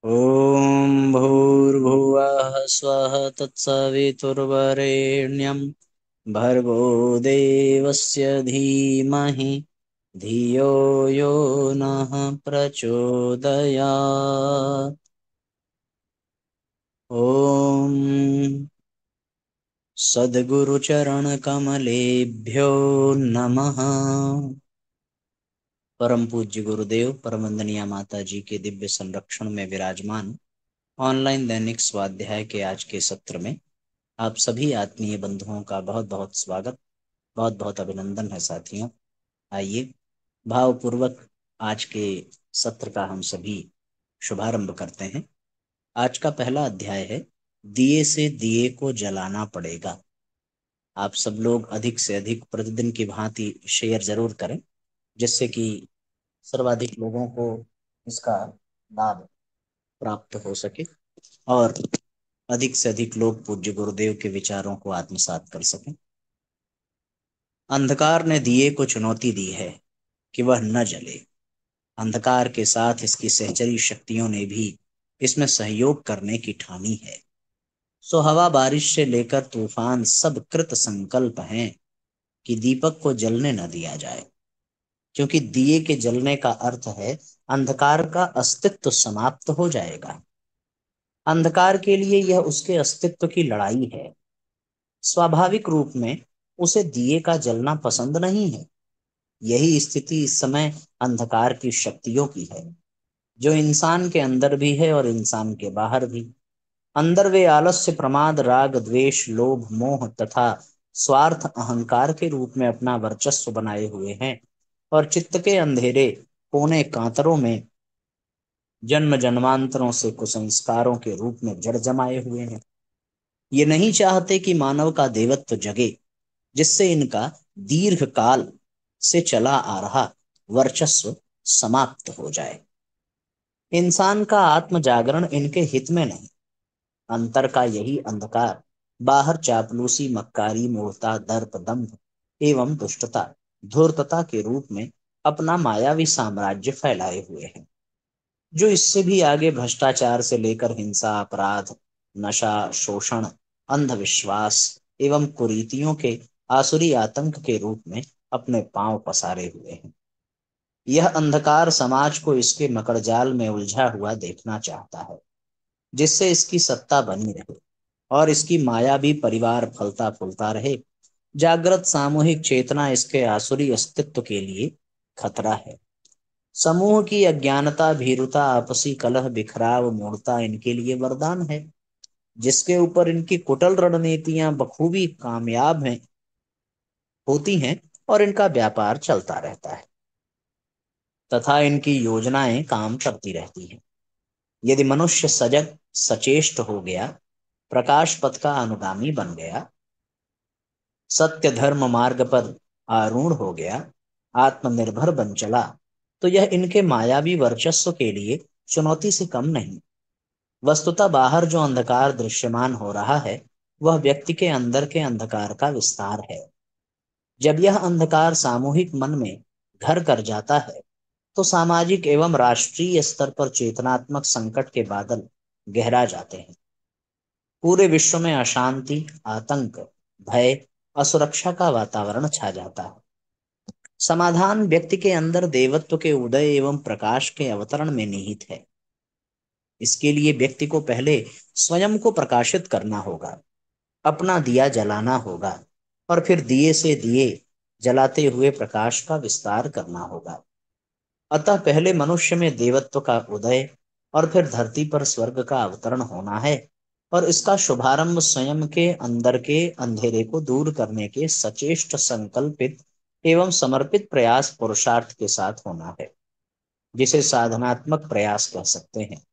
ॐ भूर्भुवः स्वः तत्सवितुर्वरेण्यं भर्गो देवस्य धीमहि धियो यो नः प्रचोदयात्। ॐ सद्गुरुचरणकमलेभ्यो नमः। परम पूज्य गुरुदेव परम वंदनीय माता जी के दिव्य संरक्षण में विराजमान ऑनलाइन दैनिक स्वाध्याय के आज के सत्र में आप सभी आत्मीय बंधुओं का बहुत बहुत स्वागत, बहुत बहुत अभिनंदन है साथियों। आइए भावपूर्वक आज के सत्र का हम सभी शुभारंभ करते हैं। आज का पहला अध्याय है दिए से दिए को जलाना पड़ेगा। आप सब लोग अधिक से अधिक प्रतिदिन की भांति शेयर जरूर करें, जिससे कि सर्वाधिक लोगों को इसका लाभ प्राप्त हो सके और अधिक से अधिक लोग पूज्य गुरुदेव के विचारों को आत्मसात कर सकें। अंधकार ने दिए को चुनौती दी है कि वह न जले। अंधकार के साथ इसकी सहचरी शक्तियों ने भी इसमें सहयोग करने की ठानी है। सो हवा बारिश से लेकर तूफान सब कृत संकल्प हैं कि दीपक को जलने न दिया जाए, क्योंकि दिए के जलने का अर्थ है अंधकार का अस्तित्व समाप्त हो जाएगा। अंधकार के लिए यह उसके अस्तित्व की लड़ाई है। स्वाभाविक रूप में उसे दिए का जलना पसंद नहीं है। यही स्थिति इस समय अंधकार की शक्तियों की है, जो इंसान के अंदर भी है और इंसान के बाहर भी। अंदर वे आलस्य, प्रमाद, राग, द्वेष, लोभ, मोह तथा स्वार्थ, अहंकार के रूप में अपना वर्चस्व बनाए हुए हैं और चित्त के अंधेरे कोने कांतरों में जन्म जन्मांतरों से कुसंस्कारों के रूप में जड़ जमाए हुए हैं। ये नहीं चाहते कि मानव का देवत्व जगे, जिससे इनका दीर्घ काल से चला आ रहा वर्चस्व समाप्त हो जाए। इंसान का आत्म जागरण इनके हित में नहीं। अंतर का यही अंधकार बाहर चापलूसी, मक्कारी, मूढ़ता, दर्प, दंभ एवं दुष्टता, धूर्तता के रूप में अपना मायावी साम्राज्य फैलाए हुए है, जो इससे भी आगे भ्रष्टाचार से लेकर हिंसा, अपराध, नशा, शोषण, अंधविश्वास एवं कुरीतियों के आसुरी आतंक के रूप में अपने पांव पसारे हुए हैं। यह अंधकार समाज को इसके मकड़जाल में उलझा हुआ देखना चाहता है, जिससे इसकी सत्ता बनी रहे और इसकी मायावी परिवार फलता फूलता रहे। जागृत सामूहिक चेतना इसके आसुरी अस्तित्व के लिए खतरा है। समूह की अज्ञानता, भीरुता, आपसी कलह, बिखराव, मूढ़ता इनके लिए वरदान है, जिसके ऊपर इनकी कुटिल रणनीतियां बखूबी कामयाब हैं होती हैं और इनका व्यापार चलता रहता है तथा इनकी योजनाएं काम करती रहती हैं। यदि मनुष्य सजग सचेष्ट हो गया, प्रकाश पथ का अनुगामी बन गया, सत्य धर्म मार्ग पर आरूढ़ हो गया, आत्मनिर्भर बन चला, तो यह इनके मायावी वर्चस्व के लिए चुनौती से कम नहीं। वस्तुतः बाहर जो अंधकार दृश्यमान हो रहा है, वह व्यक्ति के अंदर के अंधकार का विस्तार है। जब यह अंधकार सामूहिक मन में घर कर जाता है, तो सामाजिक एवं राष्ट्रीय स्तर पर चेतनात्मक संकट के बादल गहरा जाते हैं। पूरे विश्व में अशांति, आतंक, भय, असुरक्षा का वातावरण छा जाता है। समाधान व्यक्ति के अंदर देवत्व के उदय एवं प्रकाश के अवतरण में निहित है। इसके लिए व्यक्ति को पहले स्वयं को प्रकाशित करना होगा, अपना दिया जलाना होगा और फिर दिए से दिए जलाते हुए प्रकाश का विस्तार करना होगा। अतः पहले मनुष्य में देवत्व का उदय और फिर धरती पर स्वर्ग का अवतरण होना है, और इसका शुभारंभ स्वयं के अंदर के अंधेरे को दूर करने के सचेष्ट, संकल्पित एवं समर्पित प्रयास पुरुषार्थ के साथ होना है, जिसे साधनात्मक प्रयास कह सकते हैं।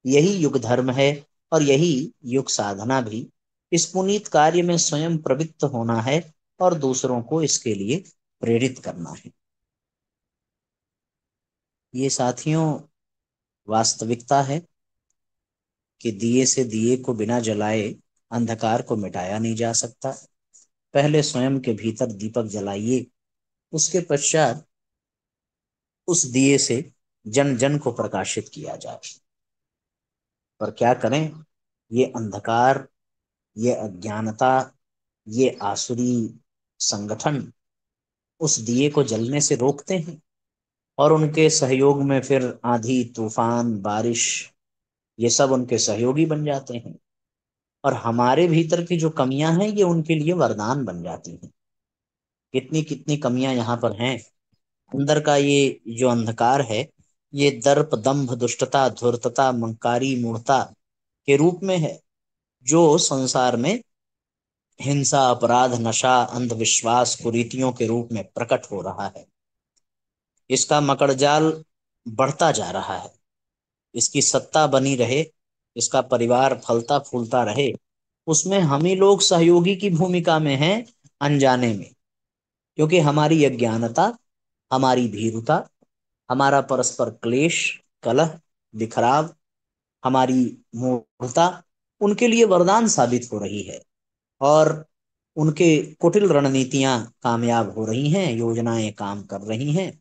यही युग धर्म है और यही युग साधना भी। इस पुनीत कार्य में स्वयं प्रवृत्त होना है और दूसरों को इसके लिए प्रेरित करना है। ये साथियों वास्तविकता है कि दिए से दिए को बिना जलाए अंधकार को मिटाया नहीं जा सकता। पहले स्वयं के भीतर दीपक जलाइए, उसके पश्चात उस दिए से जन जन को प्रकाशित किया जाए। पर क्या करें, ये अंधकार, ये अज्ञानता, ये आसुरी संगठन उस दिए को जलने से रोकते हैं, और उनके सहयोग में फिर आंधी तूफान बारिश ये सब उनके सहयोगी बन जाते हैं। और हमारे भीतर की जो कमियां हैं ये उनके लिए वरदान बन जाती हैं। कितनी कितनी कमियां यहाँ पर हैं। अंदर का ये जो अंधकार है, ये दर्प दंभ दुष्टता धूर्तता मंकारी मूढ़ता के रूप में है, जो संसार में हिंसा अपराध नशा अंधविश्वास कुरीतियों के रूप में प्रकट हो रहा है। इसका मकड़जाल बढ़ता जा रहा है, इसकी सत्ता बनी रहे, इसका परिवार फलता फूलता रहे, उसमें हम ही लोग सहयोगी की भूमिका में हैं, अनजाने में। क्योंकि हमारी अज्ञानता, हमारी भीरुता, हमारा परस्पर क्लेश कलह बिखराव, हमारी मूर्खता उनके लिए वरदान साबित हो रही है, और उनके कुटिल रणनीतियां कामयाब हो रही हैं, योजनाएं काम कर रही हैं।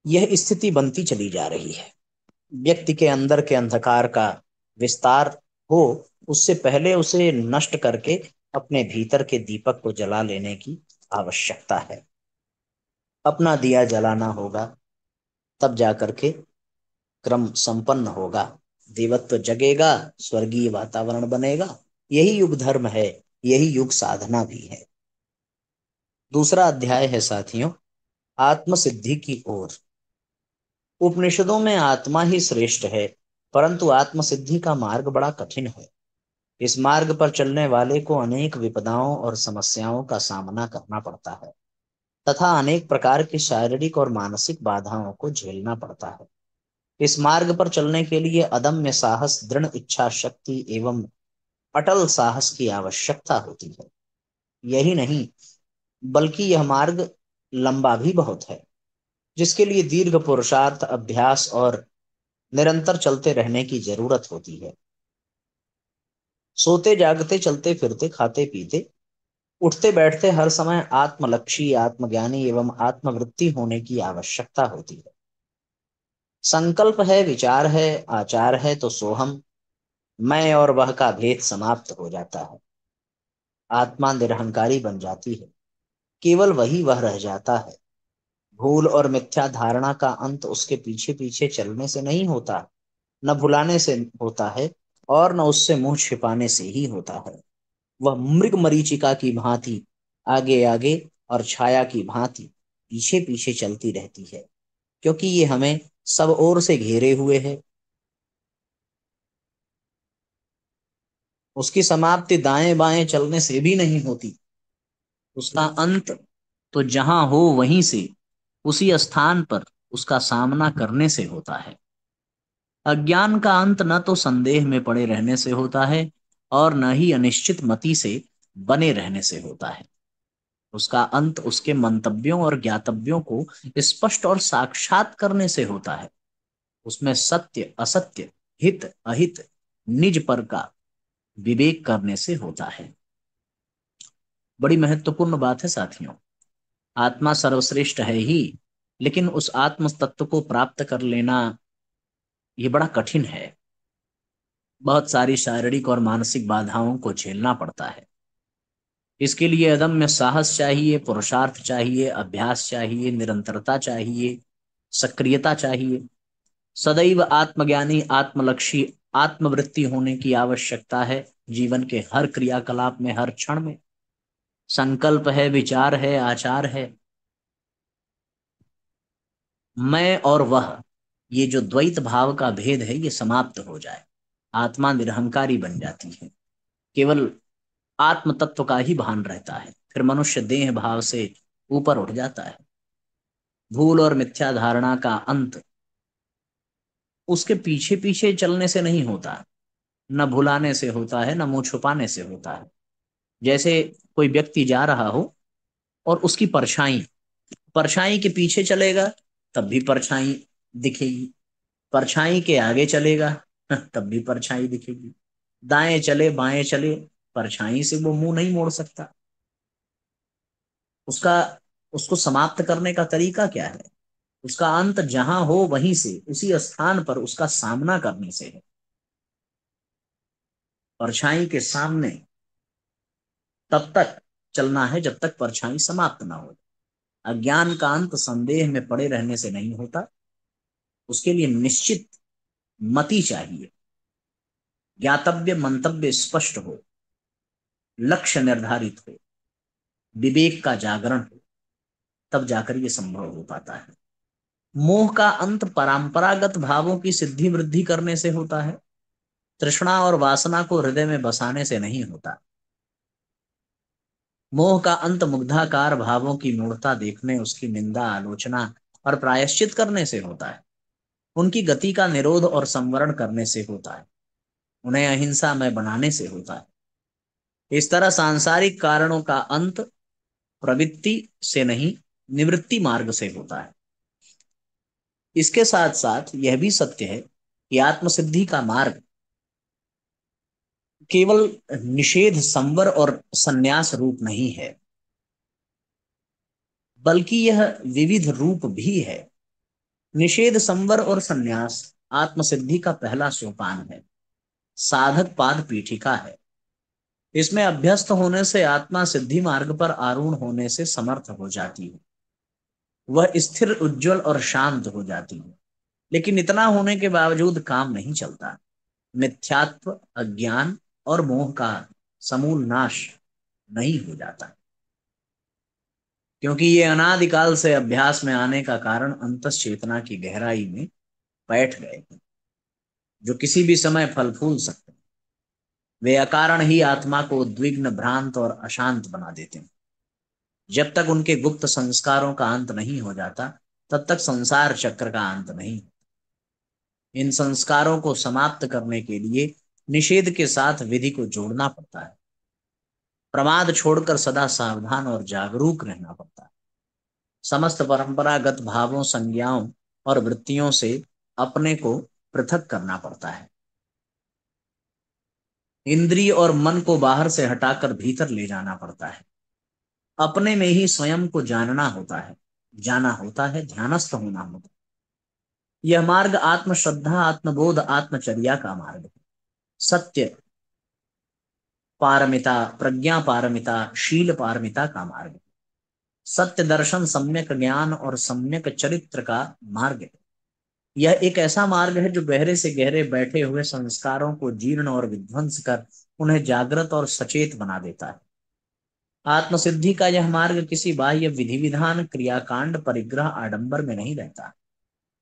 यह स्थिति बनती चली जा रही है। व्यक्ति के अंदर के अंधकार का विस्तार हो, उससे पहले उसे नष्ट करके अपने भीतर के दीपक को जला लेने की आवश्यकता है। अपना दिया जलाना होगा, तब जाकर के क्रम संपन्न होगा, देवत्व जगेगा, स्वर्गीय वातावरण बनेगा। यही युग धर्म है, यही युग साधना भी है। दूसरा अध्याय है साथियों, आत्म सिद्धि की ओर। उपनिषदों में आत्मा ही श्रेष्ठ है, परंतु आत्म सिद्धि का मार्ग बड़ा कठिन है। इस मार्ग पर चलने वाले को अनेक विपदाओं और समस्याओं का सामना करना पड़ता है, तथा अनेक प्रकार की शारीरिक और मानसिक बाधाओं को झेलना पड़ता है। इस मार्ग पर चलने के लिए अदम्य साहस, दृढ़ इच्छा शक्ति एवं अटल साहस की आवश्यकता होती है। यही नहीं, बल्कि यह मार्ग लंबा भी बहुत है, जिसके लिए दीर्घ पुरुषार्थ अभ्यास और निरंतर चलते रहने की जरूरत होती है। सोते जागते चलते फिरते खाते पीते उठते बैठते हर समय आत्मलक्षी आत्मज्ञानी एवं आत्मवृत्ति होने की आवश्यकता होती है। संकल्प है, विचार है, आचार है तो सोहम, मैं और वह का भेद समाप्त हो जाता है। आत्मा निरहंकारी बन जाती है, केवल वही वह रह जाता है। भूल और मिथ्या धारणा का अंत उसके पीछे पीछे चलने से नहीं होता, न भुलाने से होता है, और न उससे मुंह छिपाने से ही होता है। वह मृग मरीचिका की भांति आगे आगे और छाया की भांति पीछे पीछे चलती रहती है, क्योंकि ये हमें सब ओर से घेरे हुए है। उसकी समाप्ति दाएं बाएं चलने से भी नहीं होती। उसका अंत तो जहां हो वहीं से, उसी स्थान पर उसका सामना करने से होता है। अज्ञान का अंत न तो संदेह में पड़े रहने से होता है, और न ही अनिश्चित मति से बने रहने से होता है। उसका अंत उसके मंतव्यों और ज्ञातव्यों को स्पष्ट और साक्षात करने से होता है। उसमें सत्य असत्य, हित अहित, निज पर का विवेक करने से होता है। बड़ी महत्वपूर्ण बात है साथियों। आत्मा सर्वश्रेष्ठ है ही, लेकिन उस आत्म तत्व को प्राप्त कर लेना ये बड़ा कठिन है। बहुत सारी शारीरिक और मानसिक बाधाओं को झेलना पड़ता है। इसके लिए अदम्य साहस चाहिए, पुरुषार्थ चाहिए, अभ्यास चाहिए, निरंतरता चाहिए, सक्रियता चाहिए। सदैव आत्मज्ञानी आत्मलक्षी आत्मवृत्ति होने की आवश्यकता है, जीवन के हर क्रियाकलाप में हर क्षण में। संकल्प है, विचार है, आचार है, मैं और वह, ये जो द्वैत भाव का भेद है ये समाप्त हो जाए। आत्मा निरहंकारी बन जाती है, केवल आत्म तत्व का ही भान रहता है। फिर मनुष्य देह भाव से ऊपर उठ जाता है। भूल और मिथ्या धारणा का अंत उसके पीछे पीछे चलने से नहीं होता, न भुलाने से होता है, न मुंह छुपाने से होता है। जैसे कोई व्यक्ति जा रहा हो और उसकी परछाई परछाई के पीछे चलेगा, तब भी परछाई दिखेगी। परछाई के आगे चलेगा तब भी परछाई दिखेगी। दाएं चले बाएं चले, परछाई से वो मुंह नहीं मोड़ सकता। उसका उसको समाप्त करने का तरीका क्या है? उसका अंत जहां हो वहीं से, उसी स्थान पर उसका सामना करने से है। परछाई के सामने तब तक चलना है जब तक परछाई समाप्त ना हो। अज्ञान का अंत संदेह में पड़े रहने से नहीं होता, उसके लिए निश्चित मति चाहिए, ज्ञातव्य मंतव्य स्पष्ट हो, लक्ष्य निर्धारित हो, विवेक का जागरण हो, तब जाकर ये संभव हो पाता है। मोह का अंत परंपरागत भावों की सिद्धि वृद्धि करने से होता है, तृष्णा और वासना को हृदय में बसाने से नहीं होता। मोह का अंत मुग्धाकार भावों की मूर्खता देखने, उसकी निंदा आलोचना और प्रायश्चित करने से होता है। उनकी गति का निरोध और संवरण करने से होता है, उन्हें अहिंसामय बनाने से होता है। इस तरह सांसारिक कारणों का अंत प्रवृत्ति से नहीं, निवृत्ति मार्ग से होता है। इसके साथ साथ यह भी सत्य है कि आत्मसिद्धि का मार्ग केवल निषेध, संवर और संन्यास रूप नहीं है, बल्कि यह विविध रूप भी है। निषेध, संवर और संन्यास आत्मसिद्धि का पहला सोपान है, साधक पाद पीठिका है। इसमें अभ्यस्त होने से आत्मा सिद्धि मार्ग पर आरूढ़ होने से समर्थ हो जाती है, वह स्थिर, उज्जवल और शांत हो जाती है। लेकिन इतना होने के बावजूद काम नहीं चलता। मिथ्यात्व, अज्ञान और मोह का समूल नाश नहीं हो जाता, क्योंकि ये अनादिकाल से अभ्यास में आने का कारण अंतस चेतना की गहराई में बैठ गए हैं, जो किसी भी समय फल फूल सकते हैं। वे अकारण ही आत्मा को उद्विग्न, भ्रांत और अशांत बना देते हैं। जब तक उनके गुप्त संस्कारों का अंत नहीं हो जाता, तब तक संसार चक्र का अंत नहीं। इन संस्कारों को समाप्त करने के लिए निषेध के साथ विधि को जोड़ना पड़ता है। प्रमाद छोड़कर सदा सावधान और जागरूक रहना पड़ता है। समस्त परंपरागत भावों, संज्ञाओं और वृत्तियों से अपने को पृथक करना पड़ता है। इंद्रिय और मन को बाहर से हटाकर भीतर ले जाना पड़ता है। अपने में ही स्वयं को जानना होता है, जाना होता है, ध्यानस्थ होना होता है। यह मार्ग आत्मश्रद्धा, आत्मबोध, आत्मचर्या का मार्ग है। सत्य पारमिता, प्रज्ञा पारमिता, शील पारमिता का मार्ग है। सत्य दर्शन, सम्यक ज्ञान और सम्यक चरित्र का मार्ग है। यह एक ऐसा मार्ग है जो गहरे से गहरे बैठे हुए संस्कारों को जीर्ण और विध्वंस कर उन्हें जागृत और सचेत बना देता है। आत्मसिद्धि का यह मार्ग किसी बाह्य विधि विधान, क्रियाकांड, परिग्रह, आडंबर में नहीं रहता।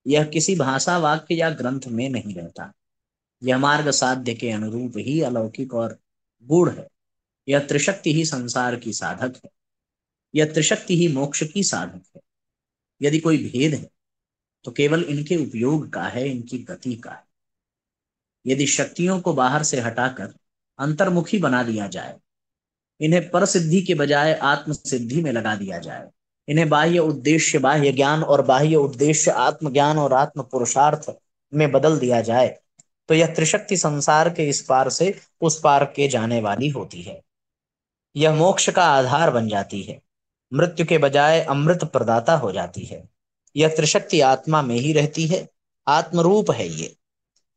यह किसी भाषा, वाक्य या ग्रंथ में नहीं रहता। यह मार्ग साध्य के अनुरूप ही अलौकिक और गूढ़ है। यह त्रिशक्ति ही संसार की साधक है। यह त्रिशक्ति ही मोक्ष की साधक है। यदि कोई भेद है तो केवल इनके उपयोग का है, इनकी गति का है। यदि शक्तियों को बाहर से हटाकर अंतर्मुखी बना दिया जाए, इन्हें पर सिद्धि के बजाय आत्म सिद्धि में लगा दिया जाए, इन्हें बाह्य उद्देश्य बाह्य ज्ञान और बाह्य उद्देश्य आत्मज्ञान और आत्म पुरुषार्थ में बदल दिया जाए, तो यह त्रिशक्ति संसार के इस पार से उस पार के जाने वाली होती है। यह मोक्ष का आधार बन जाती है, मृत्यु के बजाय अमृत प्रदाता हो जाती है। यह त्रिशक्ति आत्मा में ही रहती है, आत्मरूप है ये।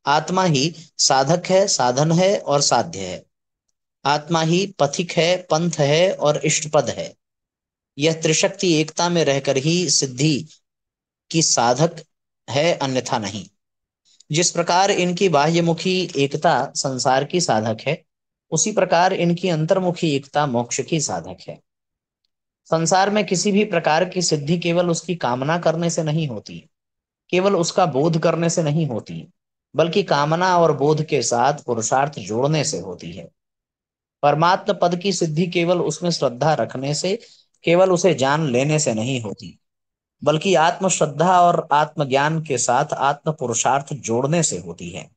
आत्मा ही साधक है, साधन है और साध्य है। आत्मा ही पथिक है, पंथ है और इष्टपद है। यह त्रिशक्ति एकता में रहकर ही सिद्धि की साधक है, अन्यथा नहीं। जिस प्रकार इनकी बाह्यमुखी एकता संसार की साधक है, उसी प्रकार इनकी अंतर्मुखी एकता मोक्ष की साधक है। संसार में किसी भी प्रकार की सिद्धि केवल उसकी कामना करने से नहीं होती, केवल उसका बोध करने से नहीं होती, बल्कि कामना और बोध के साथ पुरुषार्थ जोड़ने से होती है। परमात्म पद की सिद्धि केवल उसमें श्रद्धा रखने से, केवल उसे जान लेने से नहीं होती, बल्कि आत्म श्रद्धा और आत्मज्ञान के साथ आत्म पुरुषार्थ जोड़ने से होती है।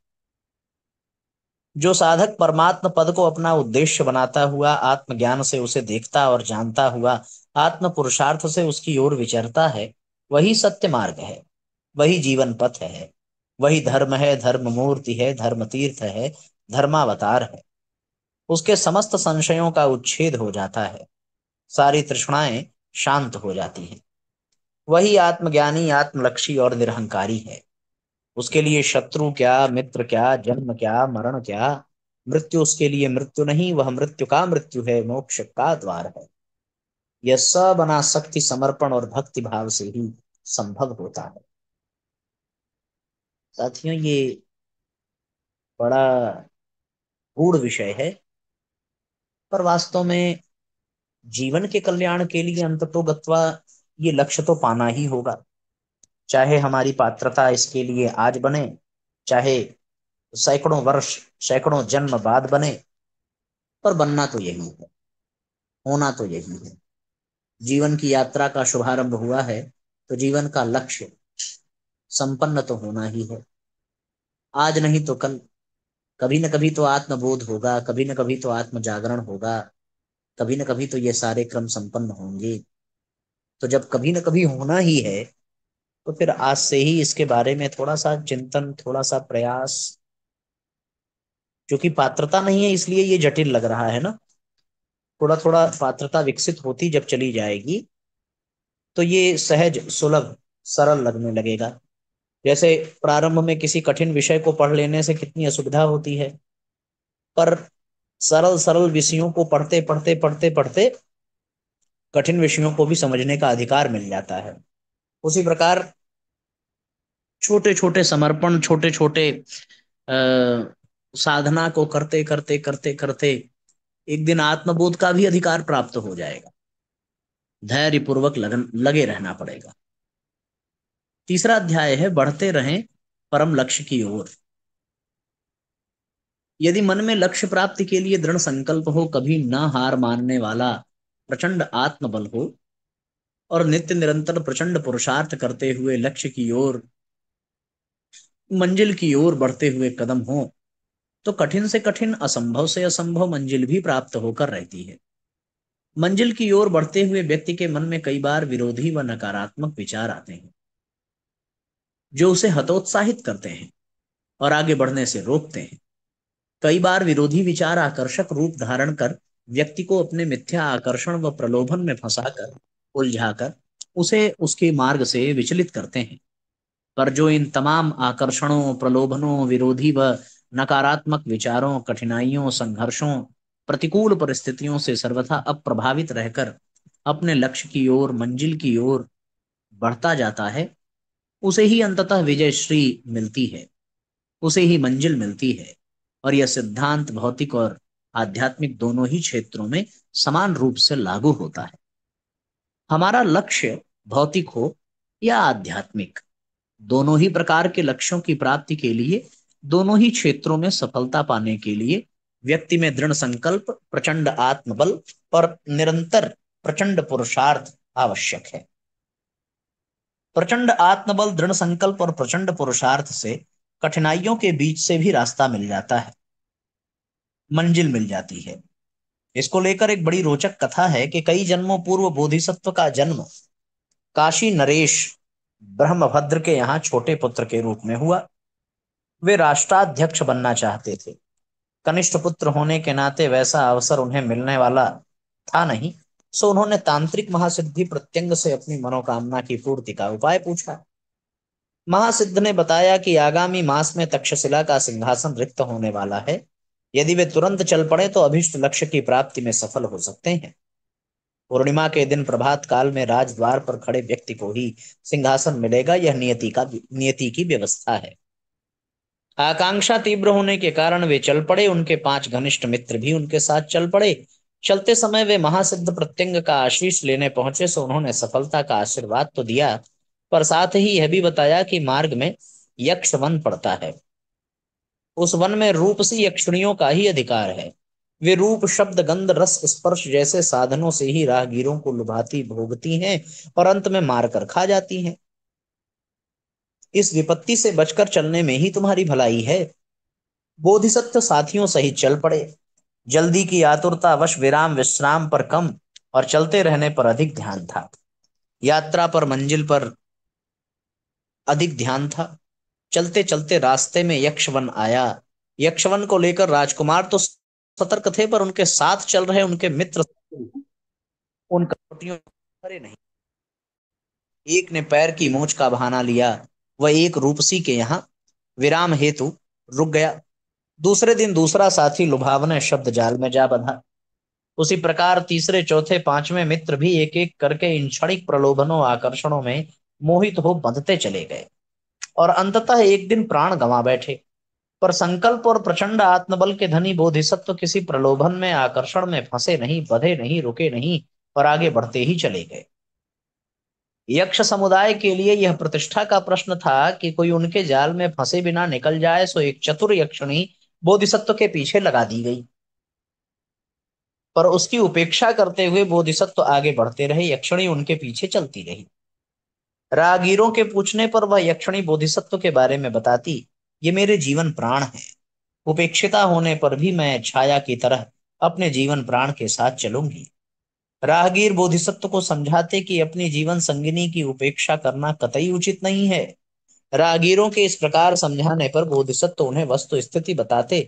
जो साधक परमात्म पद को अपना उद्देश्य बनाता हुआ आत्मज्ञान से उसे देखता और जानता हुआ आत्म पुरुषार्थ से उसकी ओर विचरता है, वही सत्य मार्ग है, वही जीवन पथ है, वही धर्म है, धर्म मूर्ति है, धर्म तीर्थ है, धर्मावतार है। उसके समस्त संशयों का उच्छेद हो जाता है, सारी तृष्णाएं शांत हो जाती हैं। वही आत्मज्ञानी, आत्मलक्षी और निरहंकारी है। उसके लिए शत्रु क्या, मित्र क्या, जन्म क्या, मरण क्या, मृत्यु उसके लिए मृत्यु नहीं, वह मृत्यु का मृत्यु है, मोक्ष का द्वार है। यह सब अनासक्ति, समर्पण और भक्ति भाव से ही संभव होता है। साथियों, ये बड़ा गूढ़ विषय है, पर वास्तव में जीवन के कल्याण के लिए अंततोगत्वा ये लक्ष्य तो पाना ही होगा। चाहे हमारी पात्रता इसके लिए आज बने, चाहे सैकड़ों वर्ष, सैकड़ों जन्म बाद बने, पर बनना तो यही है, होना तो यही है। जीवन की यात्रा का शुभारंभ हुआ है, तो जीवन का लक्ष्य संपन्न तो होना ही है। आज नहीं तो कल, कभी न कभी तो आत्मबोध होगा, कभी न कभी तो आत्म जागरण होगा, कभी न कभी तो ये सारे क्रम संपन्न होंगे। तो जब कभी न कभी होना ही है, तो फिर आज से ही इसके बारे में थोड़ा सा चिंतन, थोड़ा सा प्रयास। क्योंकि पात्रता नहीं है इसलिए ये जटिल लग रहा है ना। थोड़ा थोड़ा पात्रता विकसित होती जब चली जाएगी, तो ये सहज, सुलभ, सरल लगने लगेगा। जैसे प्रारंभ में किसी कठिन विषय को पढ़ लेने से कितनी असुविधा होती है, पर सरल सरल विषयों को पढ़ते पढ़ते पढ़ते पढ़ते कठिन विषयों को भी समझने का अधिकार मिल जाता है। उसी प्रकार छोटे छोटे समर्पण, छोटे छोटे साधना को करते करते करते करते एक दिन आत्मबोध का भी अधिकार प्राप्त हो जाएगा। धैर्य पूर्वक लगन लगे रहना पड़ेगा। तीसरा अध्याय है, बढ़ते रहें परम लक्ष्य की ओर। यदि मन में लक्ष्य प्राप्ति के लिए दृढ़ संकल्प हो, कभी न हार मानने वाला प्रचंड आत्मबल हो, और नित्य निरंतर प्रचंड पुरुषार्थ करते हुए लक्ष्य की ओर, मंजिल की ओर बढ़ते हुए कदम हो, तो कठिन से कठिन, असंभव से असंभव मंजिल भी प्राप्त होकर रहती है। मंजिल की ओर बढ़ते हुए व्यक्ति के मन में कई बार विरोधी व नकारात्मक विचार आते हैं, जो उसे हतोत्साहित करते हैं और आगे बढ़ने से रोकते हैं। कई बार विरोधी विचार आकर्षक रूप धारण कर व्यक्ति को अपने मिथ्या आकर्षण व प्रलोभन में फंसाकर, उलझाकर उसे उसके मार्ग से विचलित करते हैं। पर जो इन तमाम आकर्षणों, प्रलोभनों, विरोधी व नकारात्मक विचारों, कठिनाइयों, संघर्षों, प्रतिकूल परिस्थितियों से सर्वथा अप्रभावित रहकर अपने लक्ष्य की ओर, मंजिल की ओर बढ़ता जाता है, उसे ही अंततः विजय श्री मिलती है, उसे ही मंजिल मिलती है। और यह सिद्धांत भौतिक और आध्यात्मिक दोनों ही क्षेत्रों में समान रूप से लागू होता है। हमारा लक्ष्य भौतिक हो या आध्यात्मिक, दोनों ही प्रकार के लक्ष्यों की प्राप्ति के लिए, दोनों ही क्षेत्रों में सफलता पाने के लिए व्यक्ति में दृढ़ संकल्प, प्रचंड आत्मबल और निरंतर प्रचंड पुरुषार्थ आवश्यक है। प्रचंड आत्मबल, दृढ़ संकल्प और प्रचंड पुरुषार्थ से कठिनाइयों के बीच से भी रास्ता मिल जाता है, मंजिल मिल जाती है। इसको लेकर एक बड़ी रोचक कथा है कि कई जन्मों पूर्व बोधिसत्व का जन्म काशी नरेश ब्रह्मभद्र के यहाँ छोटे पुत्र के रूप में हुआ। वे राष्ट्राध्यक्ष बनना चाहते थे। कनिष्ठ पुत्र होने के नाते वैसा अवसर उन्हें मिलने वाला था नहीं, सो उन्होंने तांत्रिक महासिद्धि प्रत्यंग से अपनी मनोकामना की पूर्ति का उपाय पूछा। महासिद्ध ने बताया कि आगामी मास में तक्षशिला का सिंहासन रिक्त होने वाला है। यदि वे तुरंत चल पड़े तो अभिष्ट लक्ष्य की प्राप्ति में सफल हो सकते हैं। पूर्णिमा के दिन प्रभात काल में राजद्वार पर खड़े व्यक्ति को ही सिंहासन मिलेगा, यह नियति की व्यवस्था है। आकांक्षा तीव्र होने के कारण वे चल पड़े। उनके 5 घनिष्ठ मित्र भी उनके साथ चल पड़े। चलते समय वे महासिद्ध प्रत्यंग का आशीष लेने पहुंचे, सो उन्होंने सफलता का आशीर्वाद तो दिया, पर साथ ही यह भी बताया कि मार्ग में यक्ष वन पड़ता है। उस वन में रूपसी यक्षिणियों का ही अधिकार है। वे रूप, शब्द, गंध, रस, स्पर्श जैसे साधनों से ही राहगीरों को लुभाती, भोगती हैं और अंत में मार कर खा जाती हैं। इस विपत्ति से बचकर चलने में ही तुम्हारी भलाई है। बोधिसत्व साथियों सहित चल पड़े। जल्दी की आतुरता वश विराम विश्राम पर कम और चलते रहने पर अधिक ध्यान था। यात्रा पर, मंजिल पर अधिक ध्यान था। चलते चलते रास्ते में यक्षवन आया। यक्षवन को लेकर राजकुमार तो सतर्क थे, पर उनके साथ चल रहे उनके मित्र उन कपटियों करे नहीं। एक ने पैर की मोच का बहाना लिया। वह एक रूपसी के यहाँ विराम हेतु रुक गया। दूसरे दिन दूसरा साथी लुभावने शब्द जाल में जा बंधा। उसी प्रकार तीसरे चौथे पांचवें मित्र भी एक एक करके इन क्षणिक प्रलोभनों आकर्षणों में मोहित हो बंधते चले गए और अंततः एक दिन प्राण गंवा बैठे। पर संकल्प और प्रचंड आत्मबल के धनी बोधिसत्व किसी प्रलोभन में आकर्षण में फंसे नहीं, बधे नहीं, रुके नहीं और आगे बढ़ते ही चले गए। यक्ष समुदाय के लिए यह प्रतिष्ठा का प्रश्न था कि कोई उनके जाल में फंसे बिना निकल जाए, सो एक चतुर यक्षिणी बोधिसत्व के पीछे लगा दी गई। पर उसकी उपेक्षा करते हुए बोधिसत्व आगे बढ़ते रहे, यक्षिणी उनके पीछे चलती रही। राहगीरों के पूछने पर वह यक्षिणी बोधिसत्व के बारे में बताती, ये मेरे जीवन प्राण है। उपेक्षिता होने पर भी मैं छाया की तरह अपने जीवन प्राण के साथ चलूंगी। राहगीर बोधिसत्व को समझाते कि अपनी जीवन संगिनी की उपेक्षा करना कतई उचित नहीं है। राहगीरों के इस प्रकार समझाने पर बोधिसत्व उन्हें वस्तु स्थिति बताते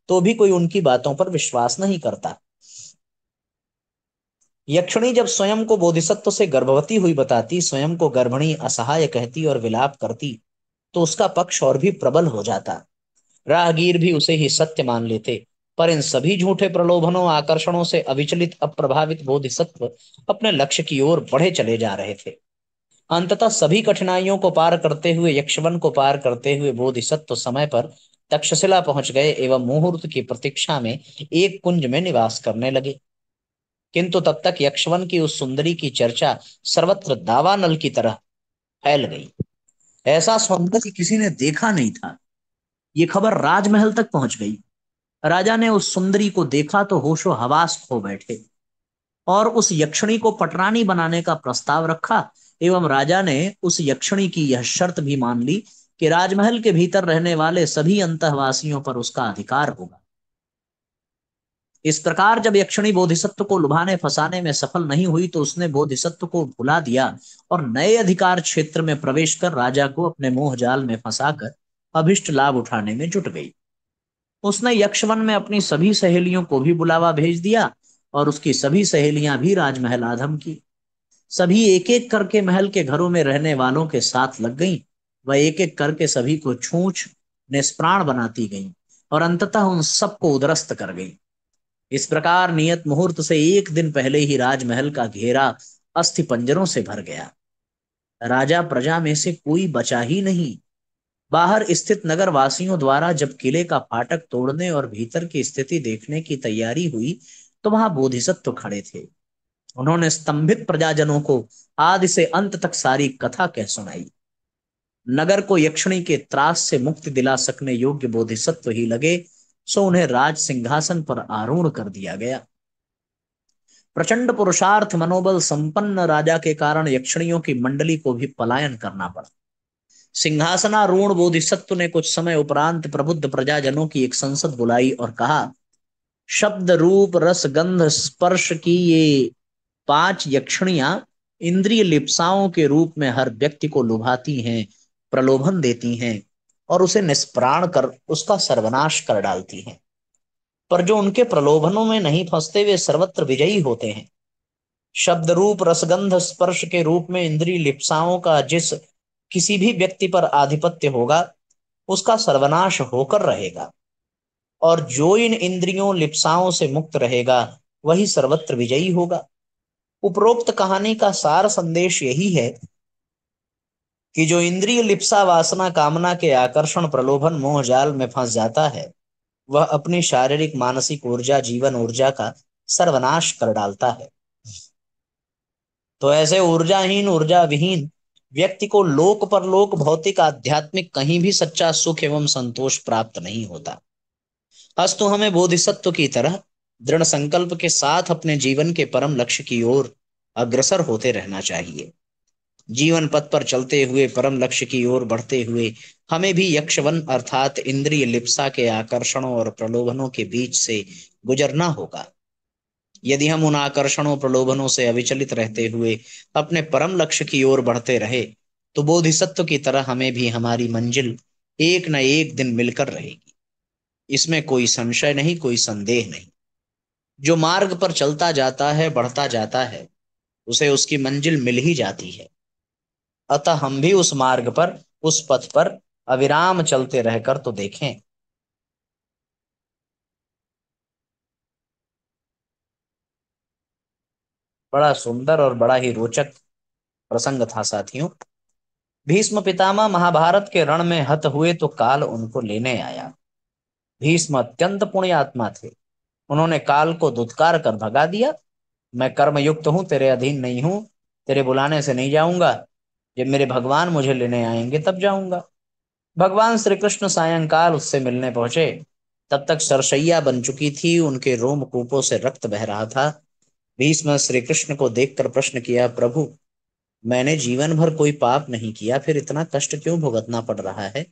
तो भी कोई उनकी बातों पर विश्वास नहीं करता। यक्षिणी जब स्वयं को बोधिसत्व से गर्भवती हुई बताती, स्वयं को गर्भिणी असहाय कहती और विलाप करती, तो उसका पक्ष और भी प्रबल हो जाता। राहगीर भी उसे ही सत्य मान लेते। पर इन सभी झूठे प्रलोभनों आकर्षणों से अविचलित अप्रभावित बोधिसत्व अपने लक्ष्य की ओर बढ़े चले जा रहे थे। अंततः सभी कठिनाइयों को पार करते हुए, यक्षवन को पार करते हुए बोधिसत्व समय पर तक्षशिला पहुंच गए एवं मुहूर्त की प्रतीक्षा में एक कुंज में निवास करने लगे। किंतु तब तक यक्षवन की उस सुंदरी की चर्चा सर्वत्र दावानल की तरह फैल गई। ऐसा सौंदर्य किसी ने देखा नहीं था। ये खबर राजमहल तक पहुंच गई। राजा ने उस सुंदरी को देखा तो होशो हवास खो बैठे और उस यक्षिणी को पटरानी बनाने का प्रस्ताव रखा। एवं राजा ने उस यक्षिणी की यह शर्त भी मान ली कि राजमहल के भीतर रहने वाले सभी अंतःवासियों पर उसका अधिकार होगा। इस प्रकार जब यक्षिणी बोधिसत्व को लुभाने फंसाने में सफल नहीं हुई तो उसने बोधिसत्व को भुला दिया और नए अधिकार क्षेत्र में प्रवेश कर राजा को अपने मोह जाल में फंसाकर अभिष्ट लाभ उठाने में जुट गई। उसने यक्षवन में अपनी सभी सहेलियों को भी बुलावा भेज दिया और उसकी सभी सहेलियां भी राजमहल आधम की। सभी एक एक करके महल के घरों में रहने वालों के साथ लग गईं। वह एक एक करके सभी को छूछ निष्प्राण बनाती गईं और अंततः उन सबको उद्रस्त कर गईं। इस प्रकार नियत मुहूर्त से एक दिन पहले ही राजमहल का घेरा अस्थि पंजरों से भर गया। राजा प्रजा में से कोई बचा ही नहीं। बाहर स्थित नगर वासियों द्वारा जब किले का फाटक तोड़ने और भीतर की स्थिति देखने की तैयारी हुई तो वहां बोधिसत्व खड़े थे। उन्होंने स्तंभित प्रजाजनों को आदि से अंत तक सारी कथा कह सुनाई। नगर को यक्षिणी के त्रास से मुक्ति दिला सकने योग्य बोधिसत्व ही लगे, सो उन्हें राज सिंहासन पर आरूढ़ कर दिया गया। प्रचंड पुरुषार्थ मनोबल संपन्न राजा के कारण यक्षिणियों की मंडली को भी पलायन करना पड़ा। सिंहासनारूढ़ बोधिसत्व ने कुछ समय उपरांत प्रबुद्ध प्रजाजनों की एक संसद बुलाई और कहा, शब्द रूप रस गंध स्पर्श की ये पांच यक्षिणियां इंद्रिय लिप्साओं के रूप में हर व्यक्ति को लुभाती हैं, प्रलोभन देती हैं और उसे निष्प्राण कर उसका सर्वनाश कर डालती हैं। पर जो उनके प्रलोभनों में नहीं फंसते वे सर्वत्र विजयी होते हैं। शब्द रूप रसगंध स्पर्श के रूप में इंद्रिय लिप्साओं का जिस किसी भी व्यक्ति पर आधिपत्य होगा उसका सर्वनाश होकर रहेगा और जो इन इंद्रियों लिप्साओं से मुक्त रहेगा वही सर्वत्र विजयी होगा। उपरोक्त कहानी का सार संदेश यही है कि जो इंद्रिय लिप्सा वासना कामना के आकर्षण प्रलोभन मोह जाल में फंस जाता है वह अपनी शारीरिक मानसिक ऊर्जा जीवन ऊर्जा का सर्वनाश कर डालता है। तो ऐसे ऊर्जाहीन ऊर्जा विहीन व्यक्ति को लोक परलोक भौतिक आध्यात्मिक कहीं भी सच्चा सुख एवं संतोष प्राप्त नहीं होता। अस्तु हमें बोधिसत्व की तरह दृढ़ संकल्प के साथ अपने जीवन के परम लक्ष्य की ओर अग्रसर होते रहना चाहिए। जीवन पथ पर चलते हुए परम लक्ष्य की ओर बढ़ते हुए हमें भी यक्षवन अर्थात इंद्रिय लिप्सा के आकर्षणों और प्रलोभनों के बीच से गुजरना होगा। यदि हम उन आकर्षणों प्रलोभनों से अविचलित रहते हुए अपने परम लक्ष्य की ओर बढ़ते रहे तो बोधिसत्व की तरह हमें भी हमारी मंजिल एक न एक दिन मिलकर रहेगी। इसमें कोई संशय नहीं, कोई संदेह नहीं। जो मार्ग पर चलता जाता है बढ़ता जाता है उसे उसकी मंजिल मिल ही जाती है। अतः हम भी उस मार्ग पर उस पथ पर अविराम चलते रहकर तो देखें। बड़ा सुंदर और बड़ा ही रोचक प्रसंग था साथियों। भीष्म पितामह महाभारत के रण में हत हुए तो काल उनको लेने आया। भीष्म अत्यंत पुण्यात्मा थे। उन्होंने काल को धुतकार कर भगा दिया। मैं कर्म युक्त हूं, तेरे अधीन नहीं हूं, तेरे बुलाने से नहीं जाऊंगा। जब मेरे भगवान मुझे लेने आएंगे तब जाऊंगा। भगवान श्री कृष्ण सायंकाल उससे मिलने पहुंचे। तब तक सरसैया बन चुकी थी, उनके रोमकूपों से रक्त बह रहा था। भीष्म श्री कृष्ण को देखकर प्रश्न किया, प्रभु, मैंने जीवन भर कोई पाप नहीं किया, फिर इतना कष्ट क्यों भुगतना पड़ रहा है?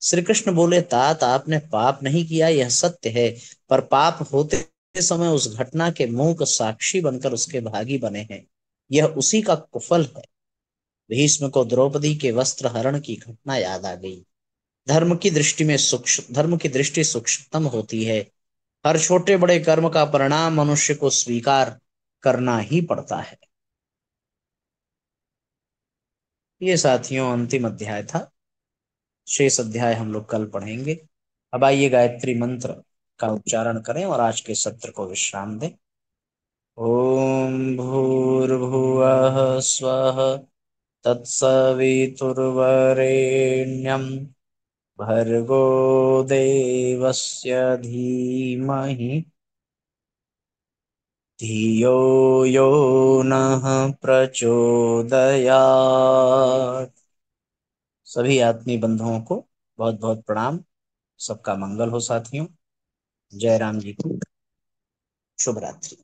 श्री कृष्ण बोले, तात, आपने पाप नहीं किया यह सत्य है, पर पाप होते समय उस घटना के मूक साक्षी बनकर उसके भागी बने हैं। यह उसी का कुफल है। भीष्म को द्रौपदी के वस्त्र हरण की घटना याद आ गई। धर्म की दृष्टि सूक्ष्मतम होती है। हर छोटे बड़े कर्म का परिणाम मनुष्य को स्वीकार करना ही पड़ता है। ये साथियों अंतिम अध्याय था। शेष अध्याय हम लोग कल पढ़ेंगे। अब आइए गायत्री मंत्र का उच्चारण करें और आज के सत्र को विश्राम दें। ओम भूर्भुवः स्वः तत्सवितुर्वरेण्यं भर्गो देवस्य धीमहि धियो यो नः प्रचोदयात्। सभी आत्मीय बंधुओं को बहुत बहुत प्रणाम। सबका मंगल हो साथियों। जय राम जी की। शुभ रात्रि।